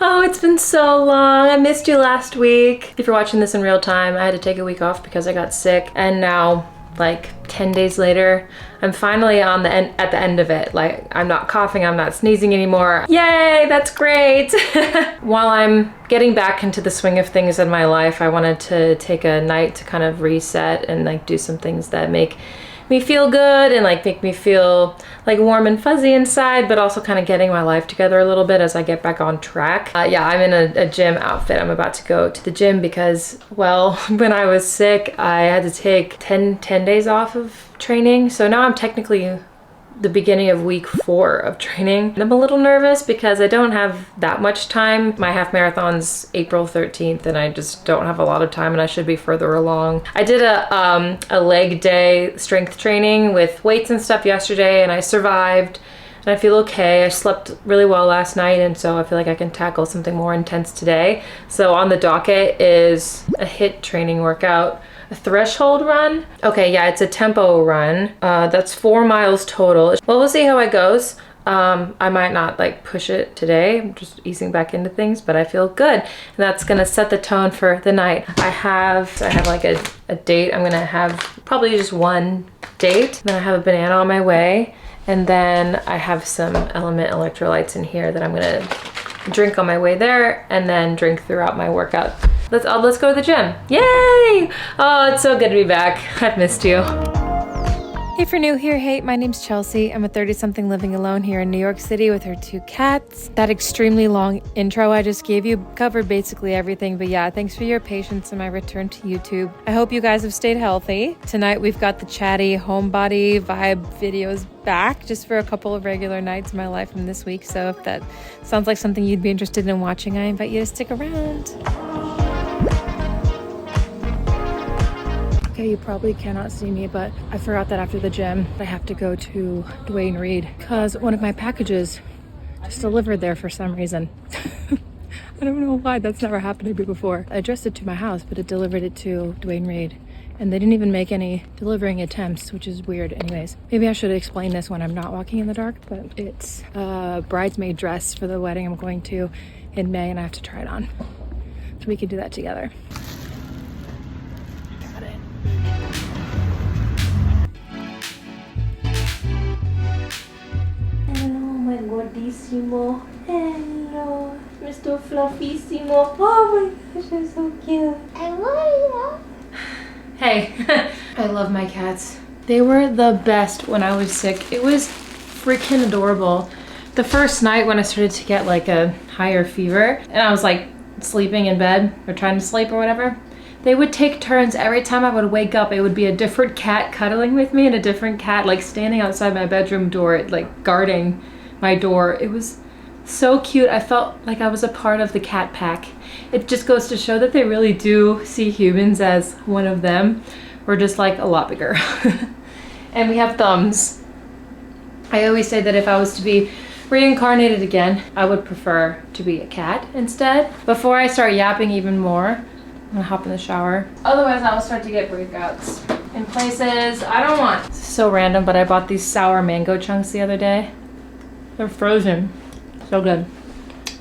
Oh, it's been so long. I missed you last week. If you're watching this in real time, I had to take a week off because I got sick, and now like 10 days later, I'm finally at the end of it. Like, I'm not coughing, I'm not sneezing anymore. Yay, that's great. While I'm getting back into the swing of things in my life, I wanted to take a night to kind of reset and like do some things that make me feel good and like make me feel like warm and fuzzy inside, but also kind of getting my life together a little bit as I get back on track. Yeah, I'm in a gym outfit. I'm about to go to the gym because, well, when I was sick, I had to take 10 days off of training. So now I'm technically the beginning of week 4 of training. I'm a little nervous because I don't have that much time. My half marathon's April 13th and I just don't have a lot of time and I should be further along. I did a leg day strength training with weights and stuff yesterday and I survived and I feel okay. I slept really well last night and so I feel like I can tackle something more intense today. So on the docket is a HIIT training workout. A threshold run. Okay, yeah, it's a tempo run. That's 4 miles total. Well, we'll see how it goes. I might not like push it today. I'm just easing back into things, but I feel good. And that's gonna set the tone for the night. I have like a date. I'm gonna have probably just one date. Then I have a banana on my way. And then I have some Element electrolytes in here that I'm gonna drink on my way there and then drink throughout my workout. Let's go to the gym. Yay! Oh, it's so good to be back. I've missed you. If you're new here, hey, my name's Chelsea. I'm a 30-something living alone here in New York City with her 2 cats. That extremely long intro I just gave you covered basically everything, but yeah, thanks for your patience in my return to YouTube. I hope you guys have stayed healthy. Tonight we've got the chatty homebody vibe videos back just for a couple of regular nights in my life from this week, so if that sounds like something you'd be interested in watching, I invite you to stick around. Okay, you probably cannot see me, but I forgot that after the gym, I have to go to Dwayne Reed because one of my packages just delivered there for some reason. I don't know why, that's never happened to me before. I addressed it to my house, but it delivered it to Dwayne Reed. And they didn't even make any delivering attempts, which is weird anyways. Maybe I should explain this when I'm not walking in the dark, but it's a bridesmaid dress for the wedding I'm going to in May and I have to try it on. So we can do that together. Godissimo. Hello, Mr. Fluffissimo. Oh my gosh, you're so cute. I love you. Hey, I love my cats. They were the best when I was sick. It was freaking adorable. The first night when I started to get like a higher fever and I was like sleeping in bed or trying to sleep or whatever, they would take turns. Every time I would wake up, it would be a different cat cuddling with me and a different cat like standing outside my bedroom door, like guarding my door. It was so cute. I felt like I was a part of the cat pack. It just goes to show that they really do see humans as one of them. We're just like a lot bigger. And we have thumbs. I always say that if I was to be reincarnated again, I would prefer to be a cat instead. Before I start yapping even more, I'm gonna hop in the shower. Otherwise I will start to get breakouts in places I don't want. This is so random, but I bought these sour mango chunks the other day. They're frozen. So good.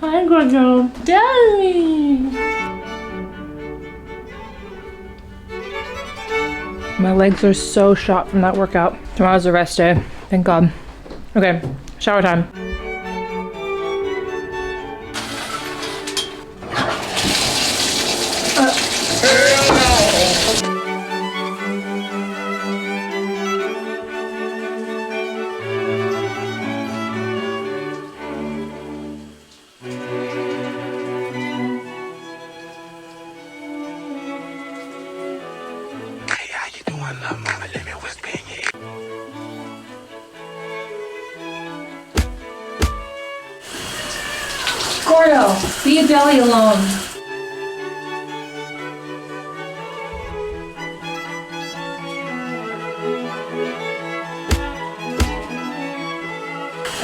Hi, Gojo. Daddy! My legs are so shot from that workout. Tomorrow's a rest day. Thank God. Okay, shower time. Gordo, leave your belly alone.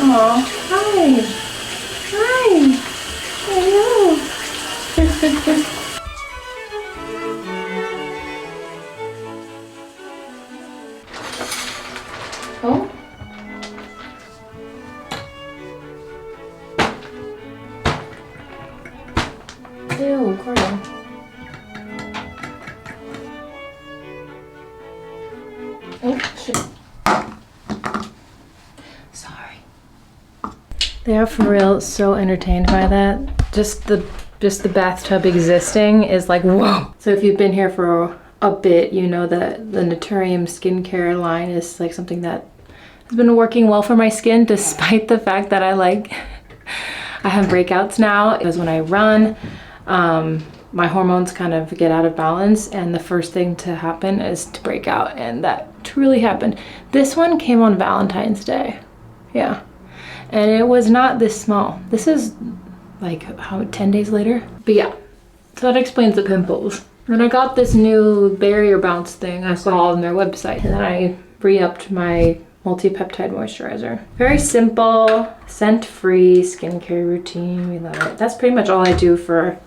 Oh, hi. Hi. Hello. Oh. Ew, girl. Oh, shit. Sorry. They are for real so entertained by that. Just the bathtub existing is like, whoa. So if you've been here for a bit, you know that the Naturium skincare line is like something that has been working well for my skin, despite the fact that I have breakouts now. Because when I run, my hormones kind of get out of balance, and the first thing to happen is to break out, and that truly happened. This one came on Valentine's Day. Yeah. And it was not this small. This is like, 10 days later? But yeah, so that explains the pimples. When I got this new barrier bounce thing I saw on their website, and then I re-upped my multi-peptide moisturizer. Very simple, scent-free skincare routine. We love it. That's pretty much all I do for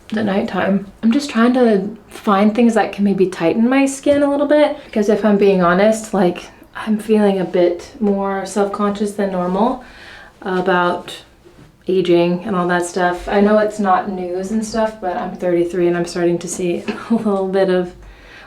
the nighttime. I'm just trying to find things that can maybe tighten my skin a little bit, because if I'm being honest, like, I'm feeling a bit more self-conscious than normal about aging and all that stuff. I know it's not news and stuff, but I'm 33 and I'm starting to see a little bit of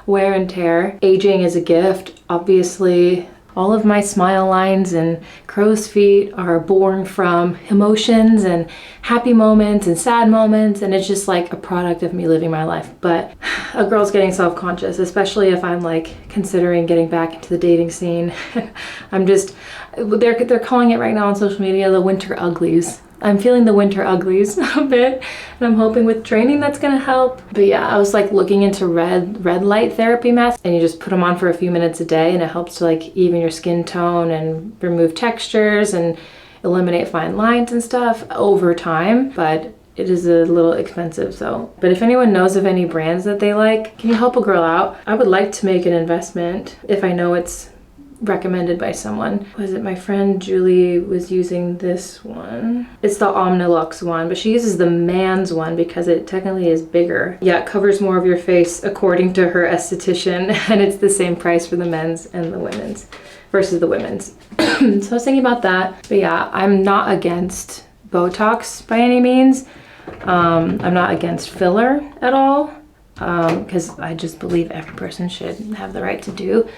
wear and tear. Aging is a gift. Obviously, all of my smile lines and crow's feet are born from emotions and happy moments and sad moments, and it's just like a product of me living my life. But a girl's getting self-conscious, especially if I'm like considering getting back into the dating scene. They're calling it right now on social media the winter uglies. I'm feeling the winter uglies a bit, and I'm hoping with training that's gonna help. But yeah, I was like looking into red light therapy masks, and you just put them on for a few minutes a day, and it helps to like even your skin tone and remove textures and eliminate fine lines and stuff over time. But it is a little expensive, so. But if anyone knows of any brands that they like, can you help a girl out? I would like to make an investment if I know it's recommended by someone. Was it my friend Julie was using this one? It's the Omnilux one, but she uses the man's one because it technically is bigger. Yeah, it covers more of your face according to her esthetician, and it's the same price for the men's and the women's versus the women's. So I was thinking about that. But yeah, I'm not against Botox by any means. I'm not against filler at all, because I just believe every person should have the right to do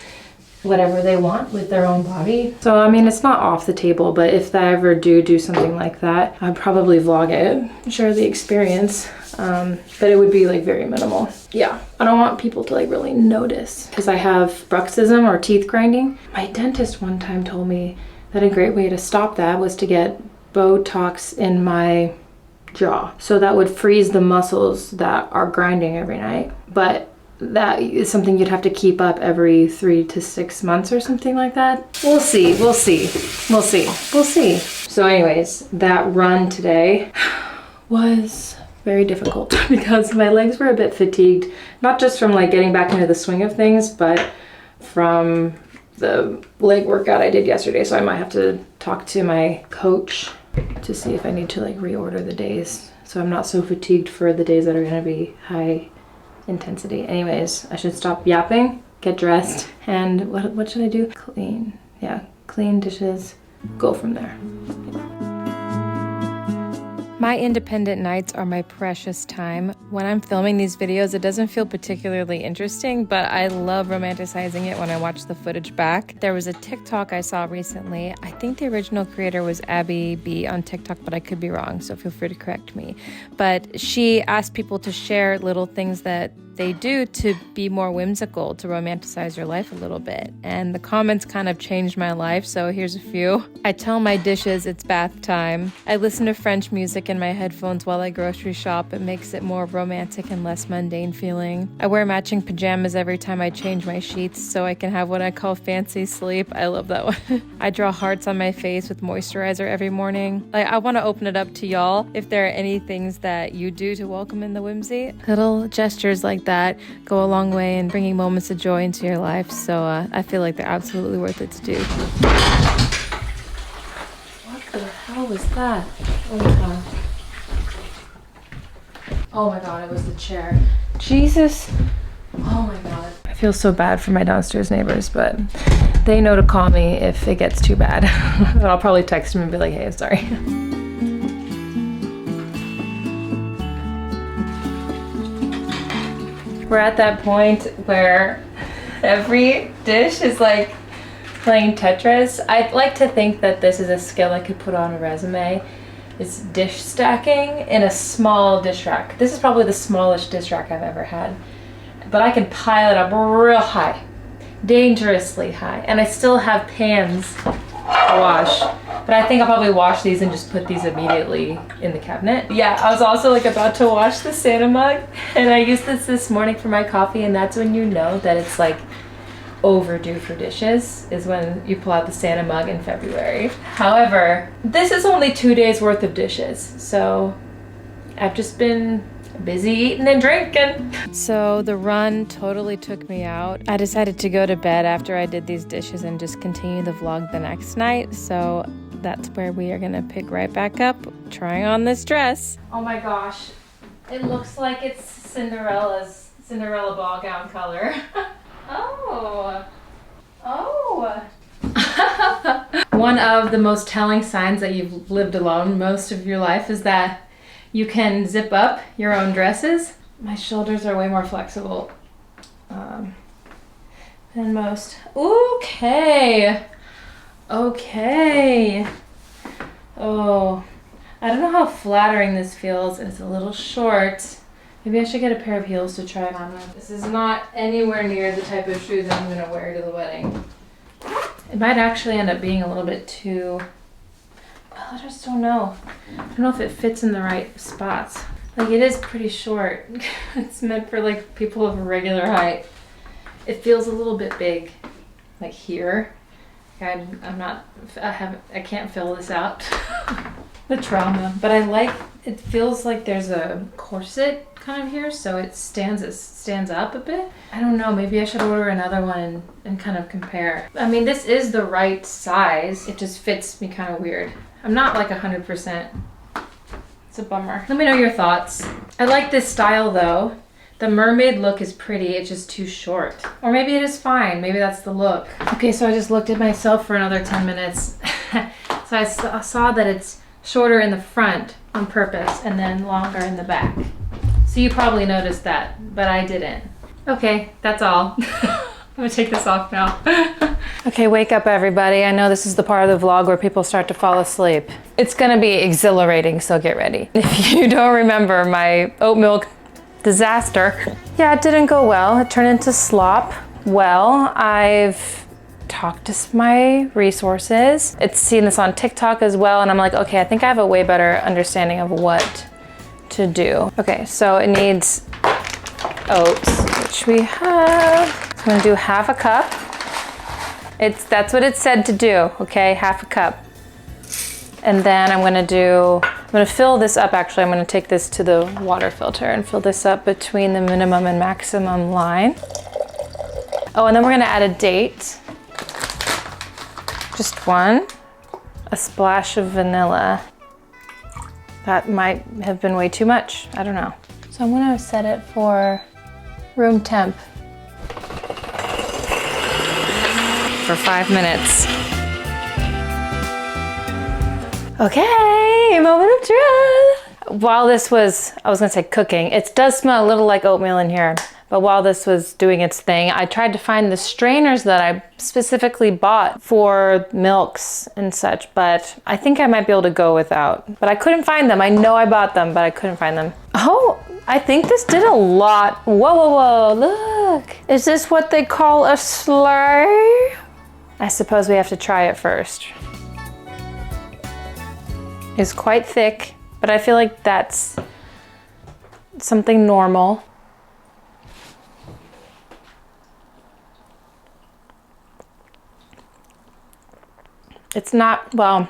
whatever they want with their own body. So I mean, it's not off the table, but if I ever do something like that, I'd probably vlog it, share the experience, but it would be like very minimal. Yeah, I don't want people to like really notice, because I have bruxism or teeth grinding. My dentist one time told me that a great way to stop that was to get Botox in my jaw, so that would freeze the muscles that are grinding every night. But that is something you'd have to keep up every 3 to 6 months or something like that. We'll see. So anyways, that run today was very difficult because my legs were a bit fatigued, not just from like getting back into the swing of things, but from the leg workout I did yesterday. So I might have to talk to my coach to see if I need to like reorder the days, so I'm not so fatigued for the days that are going to be high intensity. Anyways, I should stop yapping, get dressed, and what should I do? Clean. Yeah, clean dishes, go from there. My independent nights are my precious time. When I'm filming these videos, it doesn't feel particularly interesting, but I love romanticizing it when I watch the footage back. There was a TikTok I saw recently. I think the original creator was Abby B on TikTok, but I could be wrong, so feel free to correct me. But she asked people to share little things that they do to be more whimsical, to romanticize your life a little bit. And the comments kind of changed my life, so here's a few. I tell my dishes it's bath time. I listen to French music in my headphones while I grocery shop. It makes it more romantic and less mundane feeling. I wear matching pajamas every time I change my sheets so I can have what I call fancy sleep. I love that one. I draw hearts on my face with moisturizer every morning. I want to open it up to y'all if there are any things that you do to welcome in the whimsy. Little gestures like that go a long way in bringing moments of joy into your life, so I feel like they're absolutely worth it to do. What the hell was that? Oh my god. Oh my god, it was the chair. Jesus. Oh my god. I feel so bad for my downstairs neighbors, but they know to call me if it gets too bad. But I'll probably text them and be like, hey, sorry. we're at that point where every dish is like playing Tetris. I'd like to think that this is a skill I could put on a resume. It's dish stacking in a small dish rack. This is probably the smallest dish rack I've ever had. But I can pile it up real high, dangerously high. And I still have pans to wash. But I think I'll probably wash these and just put these immediately in the cabinet. Yeah, I was also like about to wash the Santa mug, and I used this morning for my coffee, and that's when you know that it's like overdue for dishes, is when you pull out the Santa mug in February. However, this is only 2 days worth of dishes, so I've just been busy eating and drinking. So the run totally took me out. I decided to go to bed after I did these dishes and just continue the vlog the next night. So that's where we are gonna pick right back up, trying on this dress. Oh my gosh, it looks like it's Cinderella ball gown color. Oh. One of the most telling signs that you've lived alone most of your life is that you can zip up your own dresses. My shoulders are way more flexible than most. Okay. Oh, I don't know how flattering this feels. It's a little short. Maybe I should get a pair of heels to try it on with. This is not anywhere near the type of shoes I'm gonna wear to the wedding. It might actually end up being a little bit too, well, I just don't know. I don't know if it fits in the right spots. Like, it is pretty short. It's meant for like people of a regular height. It feels a little bit big, like here. I can't fill this out. The trauma. But it feels like there's a corset kind of here, so it stands up a bit. I don't know, maybe I should order another one and kind of compare. I mean, this is the right size. It just fits me kind of weird. I'm not like 100%. It's a bummer. Let me know your thoughts. I like this style though. The mermaid look is pretty, it's just too short. Or maybe it is fine, maybe that's the look. Okay, so I just looked at myself for another 10 minutes. So I saw that it's shorter in the front on purpose and then longer in the back. So you probably noticed that, but I didn't. Okay, that's all. I'm gonna take this off now. Okay, wake up everybody. I know this is the part of the vlog where people start to fall asleep. It's gonna be exhilarating, so get ready. If you don't remember my oat milk disaster, yeah, it didn't go well. It turned into slop. Well, I've talked to my resources. It's seen this on TikTok as well, and I'm like, okay, I think I have a way better understanding of what to do. Okay, so it needs oats, which we have. So I'm gonna do half a cup. That's what it said to do, okay, half a cup. And then I'm gonna fill this up, actually. I'm gonna take this to the water filter and fill this up between the minimum and maximum line. Oh, and then we're gonna add a date. Just one. A splash of vanilla. That might have been way too much, I don't know. So I'm gonna set it for room temp for 5 minutes. Okay, moment of truth. While this was, I was gonna say cooking, it does smell a little like oatmeal in here, but while this was doing its thing, I tried to find the strainers that I specifically bought for milks and such, but I think I might be able to go without. But I couldn't find them. I know I bought them, but I couldn't find them. Oh, I think this did a lot. Whoa, look. Is this what they call a slurry? I suppose we have to try it first. It's quite thick, but I feel like that's something normal. It's not, well,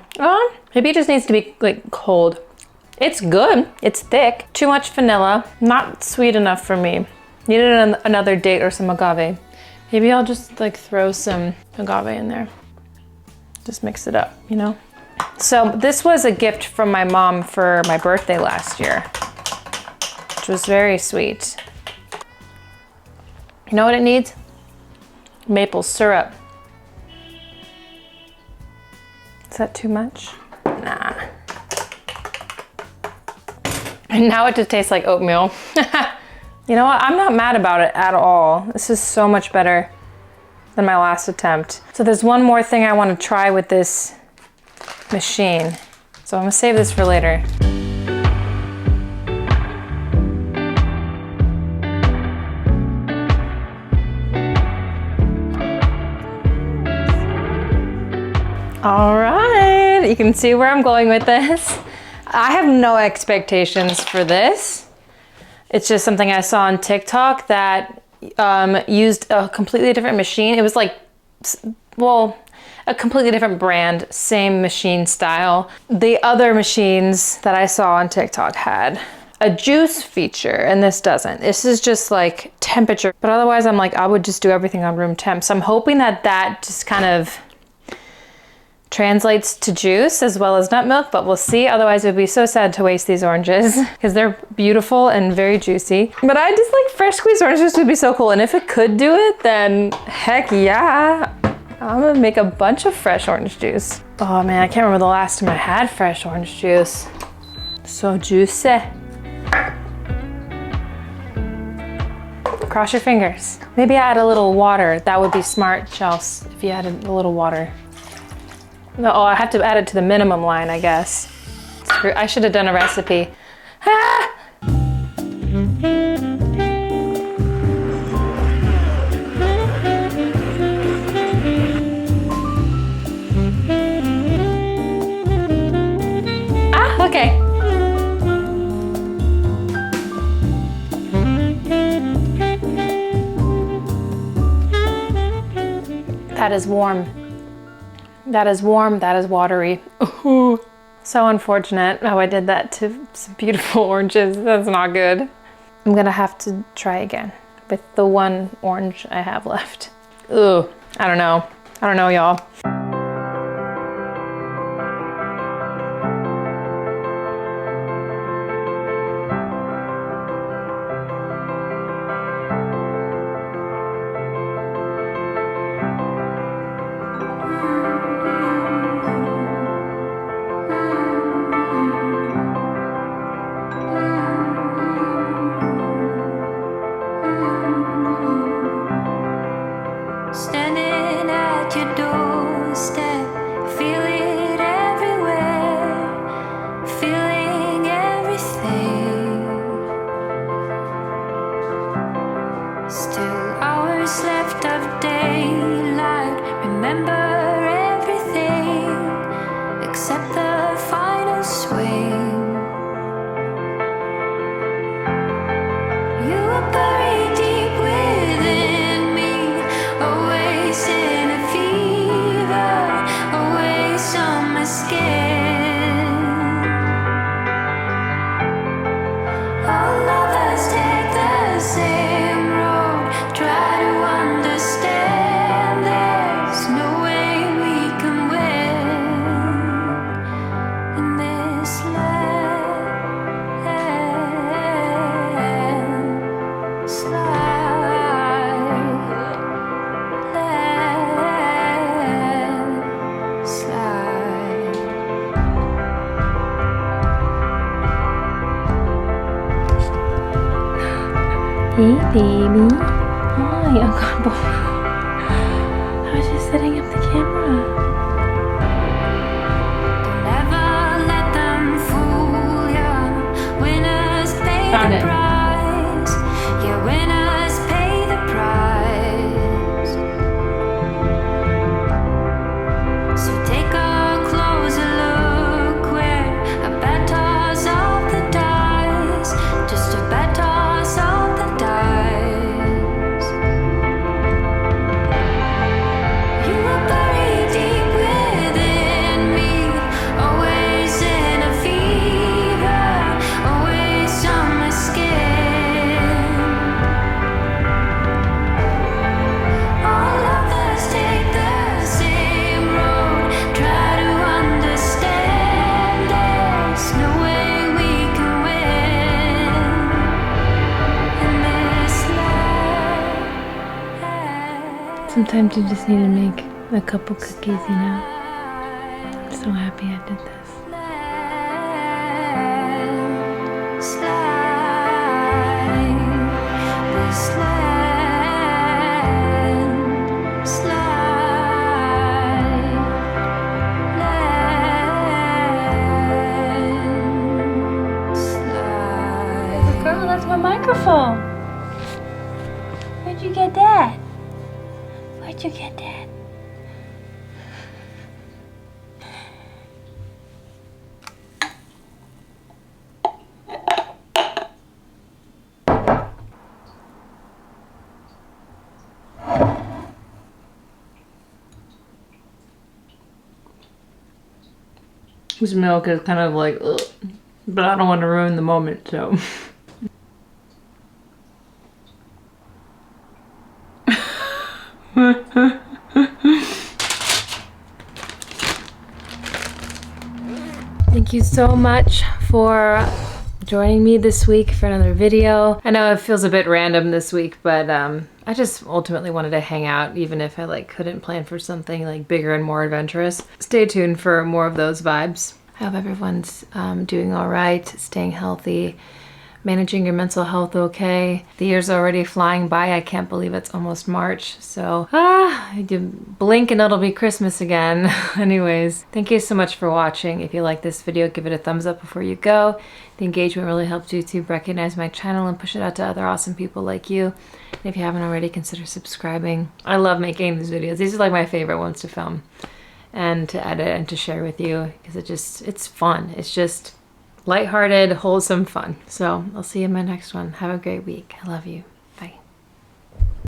maybe it just needs to be like cold. It's good, it's thick. Too much vanilla, not sweet enough for me. Needed another date or some agave. Maybe I'll just like throw some agave in there. Just mix it up, you know? So this was a gift from my mom for my birthday last year, which was very sweet. You know what it needs? Maple syrup. Is that too much? Nah. And now it just tastes like oatmeal. You know what? I'm not mad about it at all. This is so much better than my last attempt. So there's one more thing I want to try with this machine. So I'm gonna save this for later. All right, you can see where I'm going with this. I have no expectations for this. It's just something I saw on TikTok that used a completely different machine. It was like, well, a completely different brand, same machine style. The other machines that I saw on TikTok had a juice feature and this doesn't. This is just like temperature. But otherwise I'm like, I would just do everything on room temp. So I'm hoping that that just kind of translates to juice as well as nut milk, but we'll see. Otherwise it would be so sad to waste these oranges because they're beautiful and very juicy. But I just like fresh squeezed orange juice would be so cool. And if it could do it, then heck yeah. I'm gonna make a bunch of fresh orange juice. Oh man, I can't remember the last time I had fresh orange juice. So juicy. Cross your fingers. Maybe add a little water. That would be smart, Chelsea, if you added a little water. No, oh, I have to add it to the minimum line, I guess. I should have done a recipe. Ah! Ah, okay. That is warm. That is warm, that is watery. Ooh. So unfortunate how I did that to some beautiful oranges. That's not good. I'm gonna have to try again with the one orange I have left. Ooh, I don't know. I don't know, y'all. Standing at your doorstep, feel it everywhere, feeling everything. Still hours left of daylight, remember everything except the final swing. You were buried deep within me, always in a fever, always on my skin. All of us take the same road, try to understand there's no way we can win in this land. Hey baby. Hi, Uncle Boy. I was just setting up the camera. Never let them fool ya. Winners pay Found the it. price. Yeah, winners pay the price. So take a closer look where a bet toss of the dice, just a bet toss of the dice. You were buried deep within me, always in a fever, always on my skin. All of us take the same road, try to understand there's no way we can win in this land. Sometimes you just need to make a couple cookies, you know? I'm so happy I did this. that's my microphone. Where'd you get that? Where'd you get that? This milk is kind of like, ugh, but I don't want to ruin the moment, so. Thank you so much for joining me this week for another video. I know it feels a bit random this week, but I just ultimately wanted to hang out, even if I like couldn't plan for something like bigger and more adventurous. Stay tuned for more of those vibes. I hope everyone's doing all right, staying healthy, managing your mental health okay. The year's already flying by. I can't believe it's almost March. So, you blink and it'll be Christmas again. Anyways, thank you so much for watching. If you like this video, give it a thumbs up before you go. The engagement really helps YouTube recognize my channel and push it out to other awesome people like you. And if you haven't already, consider subscribing. I love making these videos. These are like my favorite ones to film and to edit and to share with you because it's fun. It's just lighthearted, wholesome fun. So I'll see you in my next one. Have a great week. I love you.